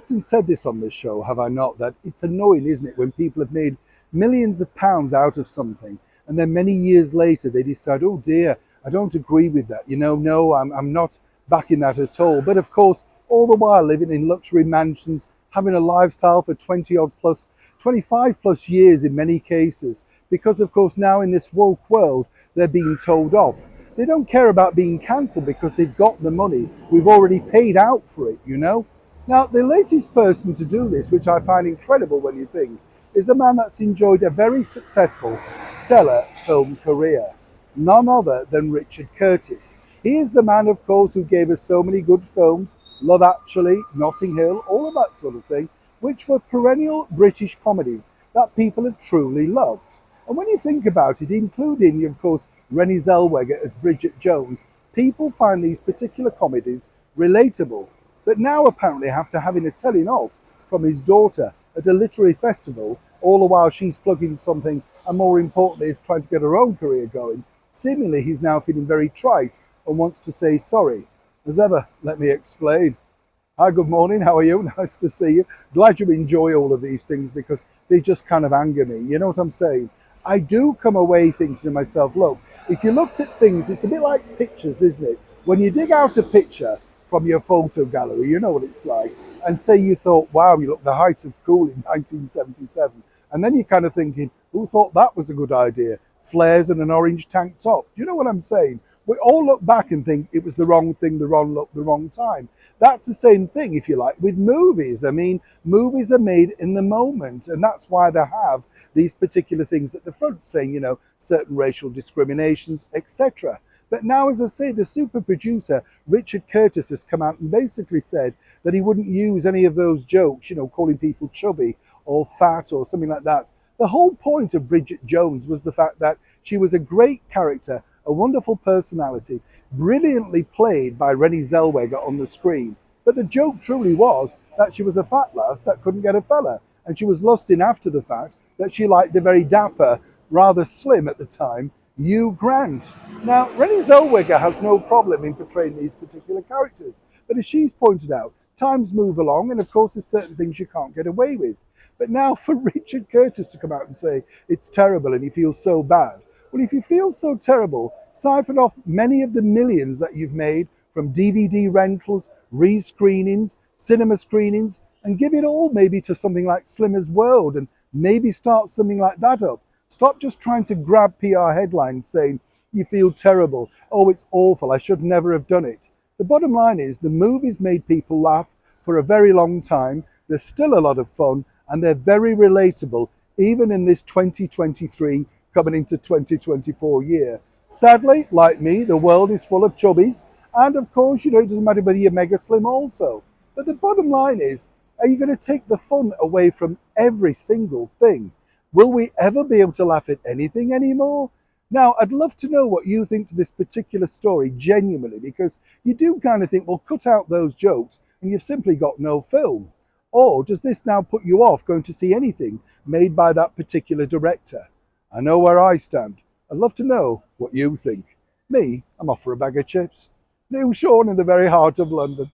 often said this on this show, have I not, that it's annoying, isn't it, when people have made millions of pounds out of something and then many years later they decide, oh dear, I don't agree with that. No, I'm not backing that at all. But of course, all the while living in luxury mansions, having a lifestyle for 20 odd plus, 25 plus years in many cases, because of course now in this woke world, they're being told off. They don't care about being cancelled because they've got the money. We've already paid out for it, you know? Now, the latest person to do this, which I find incredible when you think, is a man that's enjoyed a very successful, stellar film career. None other than Richard Curtis. He is the man, of course, who gave us so many good films, Love Actually, Notting Hill, all of that sort of thing, which were perennial British comedies that people have truly loved. And when you think about it, including, of course, Renée Zellweger as Bridget Jones, people find these particular comedies relatable. But now apparently after having a telling off from his daughter at a literary festival, all the while she's plugging something and more importantly is trying to get her own career going, seemingly he's now feeling very trite and wants to say sorry. As ever, let me explain. Hi, good morning, how are you? Nice to see you. Glad you enjoy all of these things because they just kind of anger me, you know what I'm saying? I do come away thinking to myself, look, if you looked at things, it's a bit like pictures, isn't it? When you dig out a picture from your photo gallery, you know what it's like, and say you thought, wow, you look the height of cool in 1977, and then you're kind of thinking, who thought that was a good idea? Flares and an orange tank top. You know what I'm saying? We all look back and think it was the wrong thing, the wrong look, the wrong time. That's the same thing, if you like, with movies. I mean, movies are made in the moment, and that's why they have these particular things at the front saying, you know, certain racial discriminations, etc. But now, as I say, the super producer, Richard Curtis, has come out and basically said that he wouldn't use any of those jokes, you know, calling people chubby or fat or something like that. The whole point of Bridget Jones was the fact that she was a great character, a wonderful personality, brilliantly played by Renée Zellweger on the screen. But the joke truly was that she was a fat lass that couldn't get a fella. And she was lusting after the fact that she liked the very dapper, rather slim at the time, Hugh Grant. Now, Renée Zellweger has no problem in portraying these particular characters. But as she's pointed out, times move along, and of course there's certain things you can't get away with. But now for Richard Curtis to come out and say it's terrible and he feels so bad. Well, if you feel so terrible, siphon off many of the millions that you've made from DVD rentals, re-screenings, cinema screenings, and give it all maybe to something like Slimmer's World and maybe start something like that up. Stop just trying to grab PR headlines saying you feel terrible. Oh, it's awful. I should never have done it. The bottom line is the movies made people laugh for a very long time. They're still a lot of fun and they're very relatable, even in this 2023 coming into 2024 year. Sadly, like me, the world is full of chubbies. And of course, you know, it doesn't matter whether you're mega slim also. But the bottom line is, are you going to take the fun away from every single thing? Will we ever be able to laugh at anything anymore? Now, I'd love to know what you think to this particular story genuinely, because you do kind of think, well, cut out those jokes and you've simply got no film. Or does this now put you off going to see anything made by that particular director? I know where I stand. I'd love to know what you think. Me, I'm off for a bag of chips. New Sean in the very heart of London.